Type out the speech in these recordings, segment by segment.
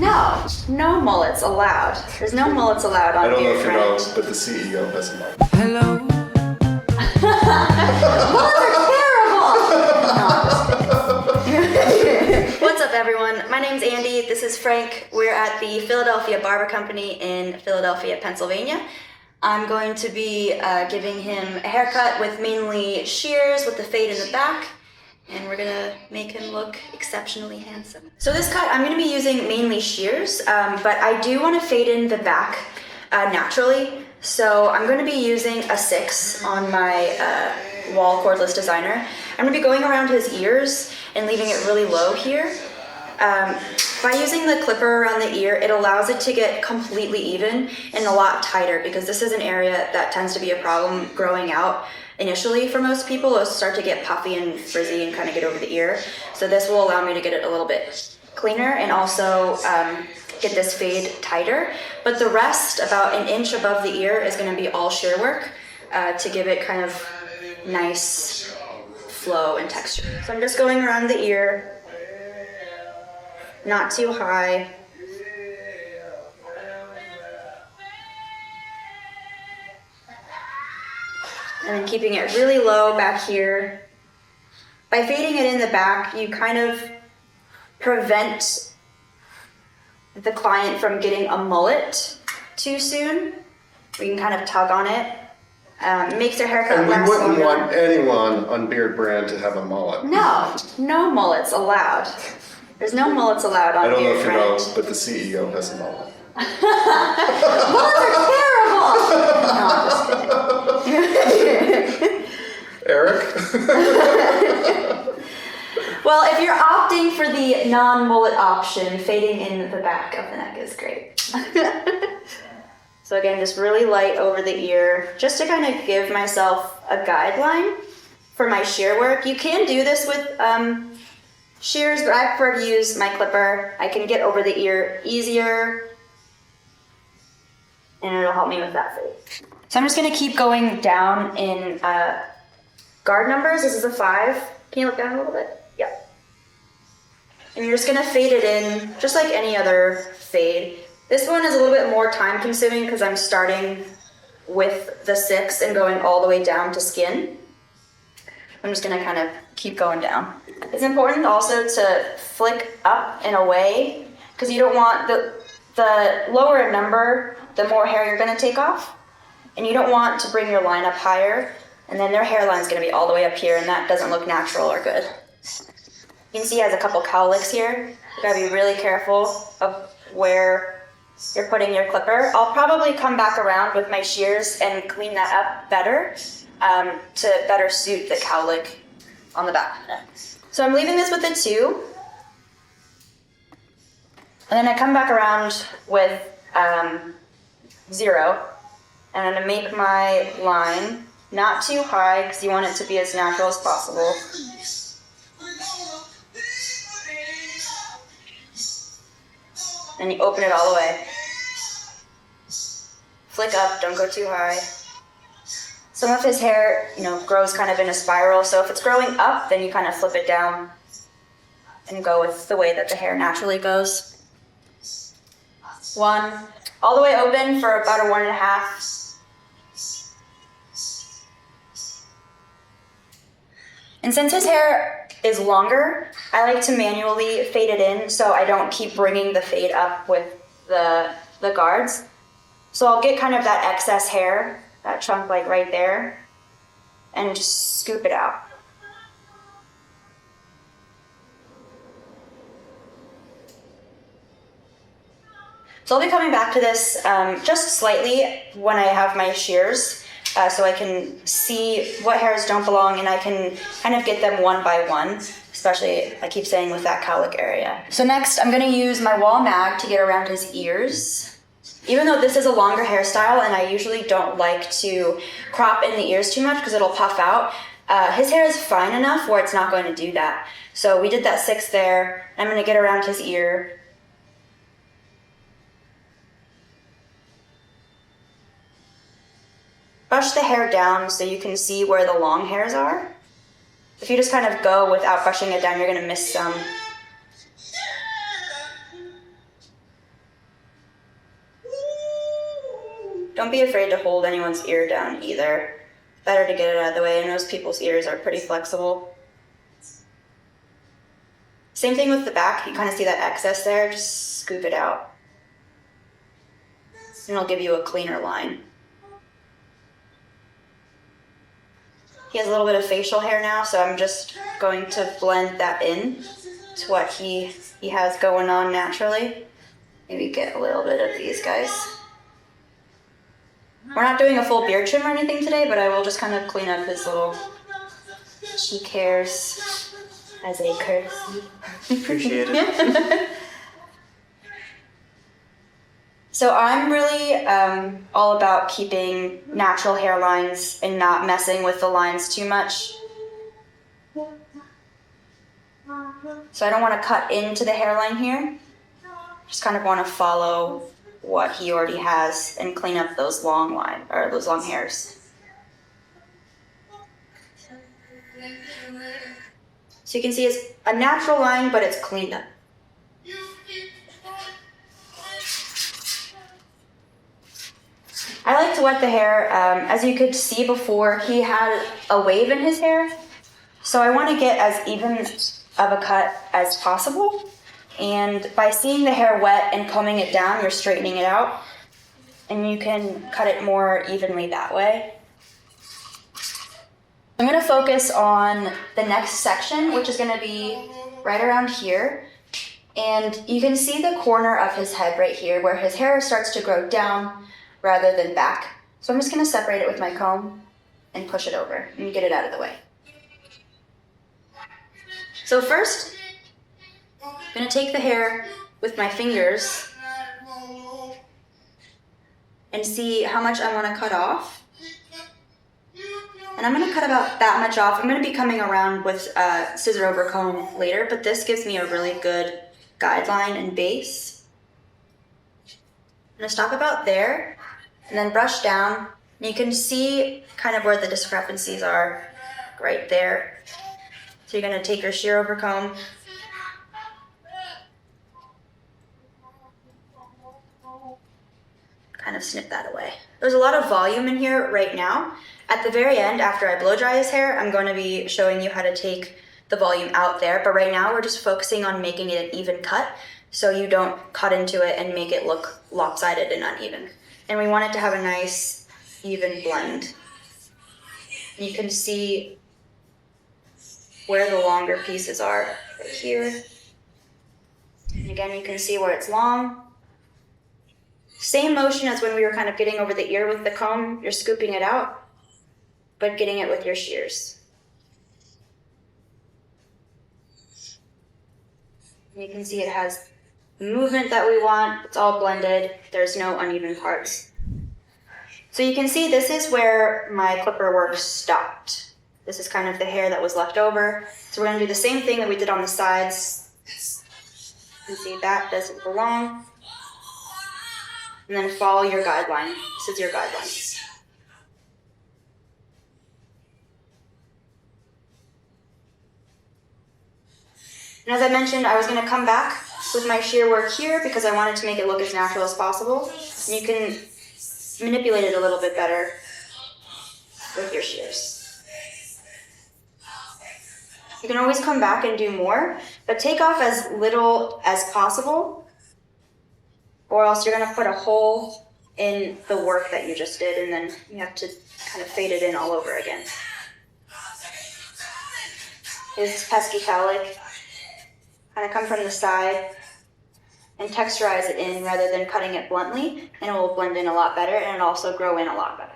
No, no mullets allowed. There's no mullets allowed on I don't know if you know, Beardbrand. but the CEO has a mullet. Hello. Mullets are terrible! What's up, everyone? My name's Andy. This is Frank. We're at the Philadelphia Barber Company in Philadelphia, Pennsylvania. I'm going to be giving him a haircut with mainly shears with the fade in the back. And we're gonna make him look exceptionally handsome. So this cut, I'm gonna be using mainly shears, but I do wanna fade in the back naturally. So I'm gonna be using a 6 on my wall cordless designer. I'm gonna be going around his ears and leaving it really low here. By using the clipper around the ear, it allows it to get completely even and a lot tighter, because this is an area that tends to be a problem growing out. Initially, for most people, it'll start to get puffy and frizzy and kind of get over the ear. So this will allow me to get it a little bit cleaner and also get this fade tighter. But the rest, about an inch above the ear, is going to be all shear work to give it kind of nice flow and texture. So I'm just going around the ear, not too high. And then keeping it really low back here. By fading it in the back, you kind of prevent the client from getting a mullet too soon. We can kind of tug on it. Makes their haircut And we last wouldn't longer. want anyone on Beardbrand to have a mullet. No, no mullets allowed. There's no mullets allowed on I don't know if you know, Beardbrand. but the CEO has a mullet. Mullets are terrible! No, I'm just kidding. Eric? Well, if you're opting for the non-mullet option, fading in the back of the neck is great. So again, just really light over the ear, just to kind of give myself a guideline for my shear work. You can do this with shears, but I prefer to use my clipper. I can get over the ear easier, and it'll help me with that fade. So I'm just gonna keep going down in guard numbers. This is a 5. Can you look down a little bit? Yeah. And you're just gonna fade it in, just like any other fade. This one is a little bit more time consuming because I'm starting with the 6 and going all the way down to skin. I'm just gonna kind of keep going down. It's important also to flick up and away, because you don't want the lower a number, the more hair you're gonna take off. And you don't want to bring your line up higher, and then their hairline is going to be all the way up here, and that doesn't look natural or good. You can see he has a couple cowlicks here. You gotta be really careful of where you're putting your clipper. I'll probably come back around with my shears and clean that up better to better suit the cowlick on the back of the neck. So I'm leaving this with a 2. And then I come back around with 0. And I'm gonna make my line not too high, because you want it to be as natural as possible. And you open it all the way. Flick up, don't go too high. Some of his hair, grows kind of in a spiral, so if it's growing up, then you kind of flip it down and go with the way that the hair naturally goes. 1, all the way open for about a 1.5. And since his hair is longer, I like to manually fade it in so I don't keep bringing the fade up with the guards. So I'll get kind of that excess hair, that chunk like right there, and just scoop it out. So I'll be coming back to this just slightly when I have my shears. So I can see what hairs don't belong, and I can kind of get them one by one, especially, I keep saying, with that cowlick area. So next, I'm gonna use my wall mag to get around his ears. Even though this is a longer hairstyle, and I usually don't like to crop in the ears too much because it'll puff out, his hair is fine enough where it's not going to do that. So we did that 6 there. I'm gonna get around his ear. Brush the hair down so you can see where the long hairs are. If you just kind of go without brushing it down, you're going to miss some. Don't be afraid to hold anyone's ear down either. Better to get it out of the way, and most people's ears are pretty flexible. Same thing with the back. You kind of see that excess there, just scoop it out. And it'll give you a cleaner line. He has a little bit of facial hair now, so I'm just going to blend that in to what he has going on naturally. Maybe get a little bit of these guys. We're not doing a full beard trim or anything today, but I will just kind of clean up his little cheek hairs as a courtesy. Appreciate it. So I'm really all about keeping natural hairlines and not messing with the lines too much. So I don't want to cut into the hairline here. Just kind of want to follow what he already has and clean up those long hairs. So you can see it's a natural line, but it's cleaned up. I like to wet the hair. As you could see before, he had a wave in his hair. So I want to get as even of a cut as possible. And by seeing the hair wet and combing it down, you're straightening it out. And you can cut it more evenly that way. I'm going to focus on the next section, which is going to be right around here. And you can see the corner of his head right here where his hair starts to grow down rather than back. So I'm just going to separate it with my comb and push it over and get it out of the way. So first, I'm going to take the hair with my fingers and see how much I want to cut off. And I'm going to cut about that much off. I'm going to be coming around with scissor over comb later, but this gives me a really good guideline and base. I'm going to stop about there and then brush down. And you can see kind of where the discrepancies are right there. So you're going to take your shear over comb, kind of snip that away. There's a lot of volume in here right now. At the very end, after I blow dry his hair, I'm going to be showing you how to take the volume out there. But right now, we're just focusing on making it an even cut so you don't cut into it and make it look lopsided and uneven. And we want it to have a nice, even blend. You can see where the longer pieces are right here. And again, you can see where it's long. Same motion as when we were kind of getting over the ear with the comb. You're scooping it out, but getting it with your shears. And you can see it has the movement that we want. It's all blended. There's no uneven parts. So you can see this is where my clipper work stopped. This is kind of the hair that was left over. So we're going to do the same thing that we did on the sides. You can see that doesn't belong. And then follow your guideline. This is your guideline. And as I mentioned, I was going to come back with my shear work here because I wanted to make it look as natural as possible. And you can manipulate it a little bit better with your shears. You can always come back and do more, but take off as little as possible, or else you're going to put a hole in the work that you just did, and then you have to kind of fade it in all over again. His pesky cowlick, kind of come from the side and texturize it in rather than cutting it bluntly, and it will blend in a lot better, and it'll also grow in a lot better.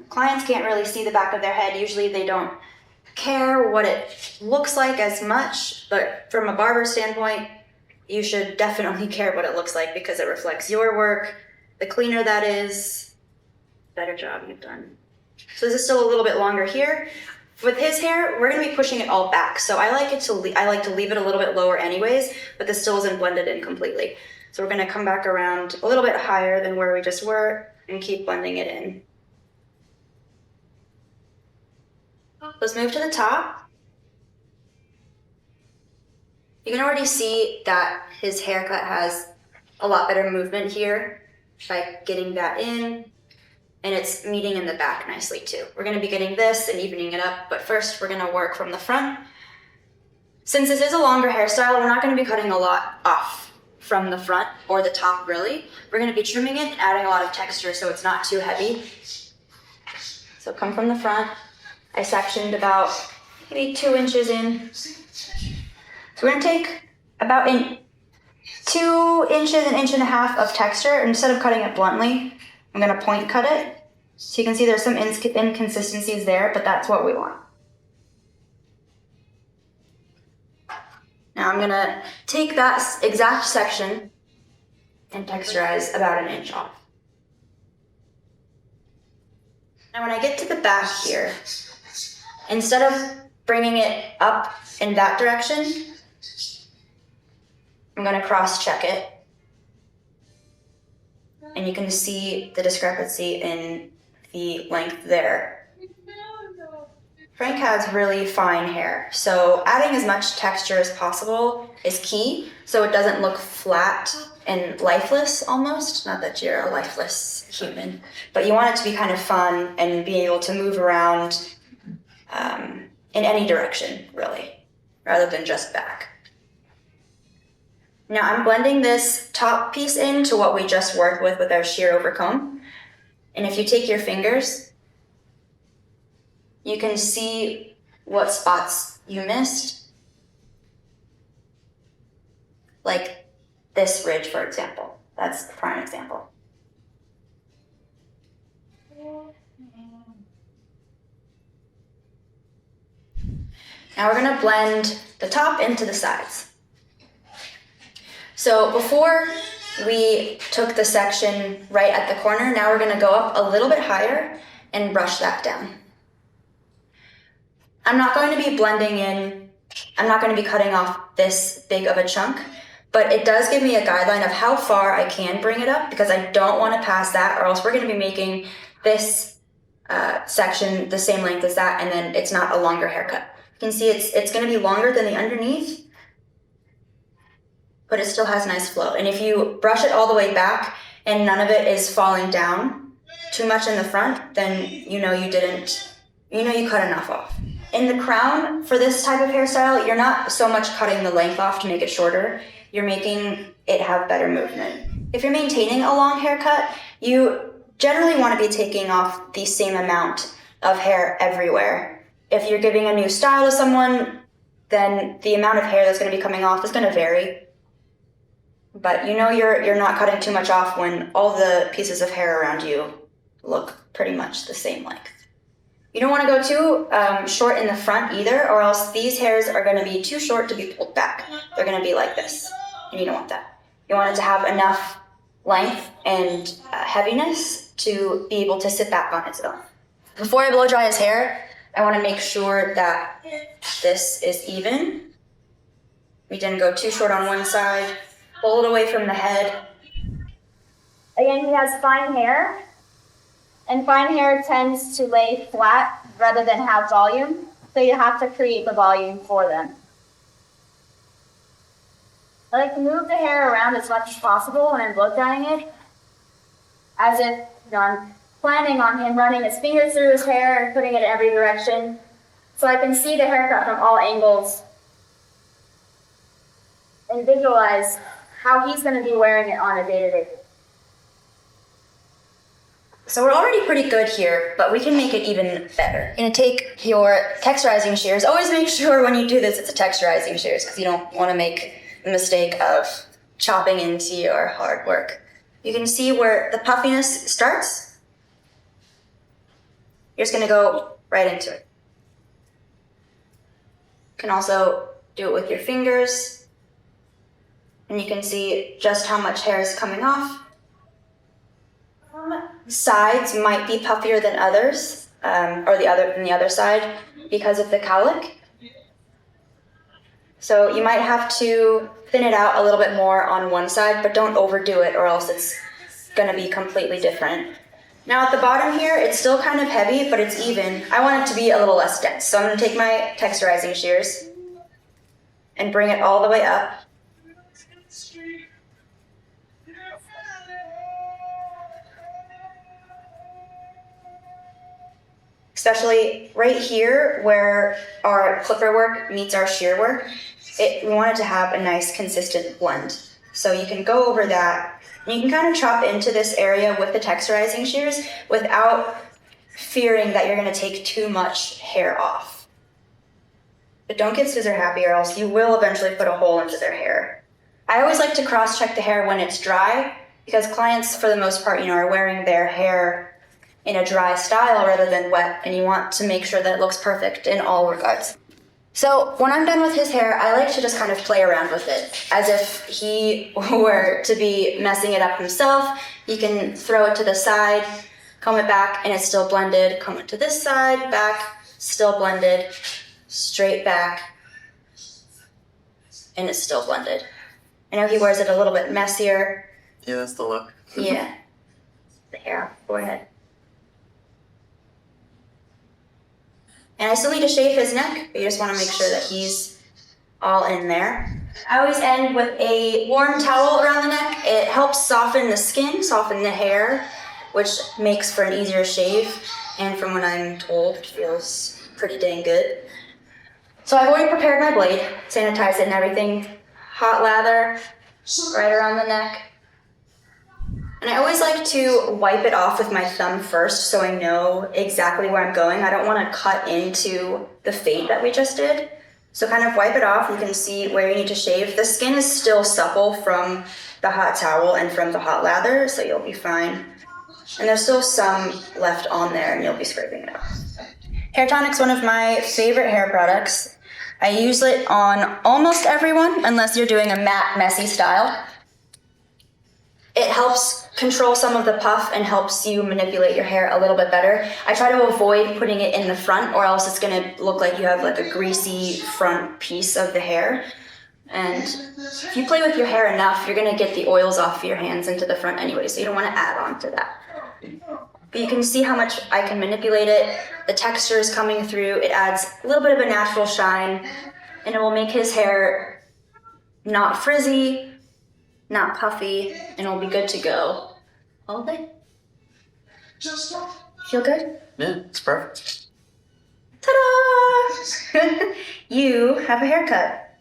Clients can't really see the back of their head. Usually they don't care what it looks like as much, but from a barber standpoint, you should definitely care what it looks like because it reflects your work. The cleaner that is, the better job you've done. So this is still a little bit longer here. With his hair, we're going to be pushing it all back. So I like to leave it a little bit lower anyways, but this still isn't blended in completely. So we're going to come back around a little bit higher than where we just were and keep blending it in. Let's move to the top. You can already see that his haircut has a lot better movement here by getting that in, and it's meeting in the back nicely too. We're gonna be getting this and evening it up, but first we're gonna work from the front. Since this is a longer hairstyle, we're not gonna be cutting a lot off from the front or the top really. We're gonna be trimming it and adding a lot of texture so it's not too heavy. So come from the front. I sectioned about maybe 2 inches in. So we're gonna take about 2 inches, an inch and a half of texture, and instead of cutting it bluntly, I'm gonna point cut it. So you can see there's some inconsistencies there, but that's what we want. Now I'm gonna take that exact section and texturize about 1 inch off. Now when I get to the back here, instead of bringing it up in that direction, I'm gonna cross-check it. And you can see the discrepancy in the length there. Frank has really fine hair, so adding as much texture as possible is key, so it doesn't look flat and lifeless almost. Not that you're a lifeless human, but you want it to be kind of fun and be able to move around in any direction, really, rather than just back. Now I'm blending this top piece into what we just worked with our shear over comb. And if you take your fingers, you can see what spots you missed. Like this ridge, for example. That's a prime example. Now we're gonna blend the top into the sides. So before we took the section right at the corner, now we're gonna go up a little bit higher and brush that down. I'm not going to be blending in, I'm not going to be cutting off this big of a chunk, but it does give me a guideline of how far I can bring it up because I don't want to pass that or else we're going to be making this section the same length as that and then it's not a longer haircut. You can see it's going to be longer than the underneath, but it still has nice flow. And if you brush it all the way back and none of it is falling down too much in the front, then you know you cut enough off. In the crown, for this type of hairstyle, you're not so much cutting the length off to make it shorter, you're making it have better movement. If you're maintaining a long haircut, you generally want to be taking off the same amount of hair everywhere. If you're giving a new style to someone, then the amount of hair that's going to be coming off is going to vary. But you know you're not cutting too much off when all the pieces of hair around you look pretty much the same length. You don't want to go too short in the front either, or else these hairs are going to be too short to be pulled back. They're going to be like this, and you don't want that. You want it to have enough length and heaviness to be able to sit back on its own. Before I blow dry his hair, I want to make sure that this is even. We didn't go too short on one side. Pull it away from the head. Again, he has fine hair. And fine hair tends to lay flat rather than have volume, so you have to create the volume for them. I like to move the hair around as much as possible when I'm blow drying it, as if I'm planning on him running his fingers through his hair and putting it in every direction, so I can see the haircut from all angles and visualize how he's going to be wearing it on a day-to-day basis. So we're already pretty good here, but we can make it even better. You're gonna take your texturizing shears. Always make sure when you do this, it's a texturizing shears because you don't want to make the mistake of chopping into your hard work. You can see where the puffiness starts. You're just gonna go right into it. You can also do it with your fingers, and you can see just how much hair is coming off. Sides might be puffier than others, or the other side because of the cowlick. So you might have to thin it out a little bit more on one side, but don't overdo it or else it's gonna be completely different. Now at the bottom here, it's still kind of heavy, but it's even. I want it to be a little less dense. So I'm gonna take my texturizing shears and bring it all the way up. Especially right here where our clipper work meets our shear work, we want it to have a nice consistent blend. So you can go over that, and you can kind of chop into this area with the texturizing shears without fearing that you're going to take too much hair off. But don't get scissor happy, or else you will eventually put a hole into their hair. I always like to cross-check the hair when it's dry, because clients, for the most part, are wearing their hair in a dry style rather than wet, and you want to make sure that it looks perfect in all regards. So when I'm done with his hair, I like to just kind of play around with it, as if he were to be messing it up himself. You can throw it to the side, comb it back, and it's still blended. Comb it to this side, back, still blended, straight back, and it's still blended. I know he wears it a little bit messier. Yeah, that's the look. Yeah. The hair off the forehead. And I still need to shave his neck, but you just want to make sure that he's all in there. I always end with a warm towel around the neck. It helps soften the skin, soften the hair, which makes for an easier shave. And from what I'm told, it feels pretty dang good. So I've already prepared my blade, sanitized it and everything. Hot lather right around the neck. And I always like to wipe it off with my thumb first so I know exactly where I'm going. I don't want to cut into the fade that we just did. So kind of wipe it off. You can see where you need to shave. The skin is still supple from the hot towel and from the hot lather, so you'll be fine. And there's still some left on there, and you'll be scraping it off. Hair tonic's one of my favorite hair products. I use it on almost everyone, unless you're doing a matte, messy style. It helps control some of the puff and helps you manipulate your hair a little bit better. I try to avoid putting it in the front, or else it's going to look like you have like a greasy front piece of the hair. And if you play with your hair enough, you're going to get the oils off your hands into the front anyway, so you don't want to add on to that. But you can see how much I can manipulate it. The texture is coming through. It adds a little bit of a natural shine, and it will make his hair not frizzy, not puffy, and it'll be good to go all day. Feel good? Yeah, it's perfect. Ta-da! You have a haircut.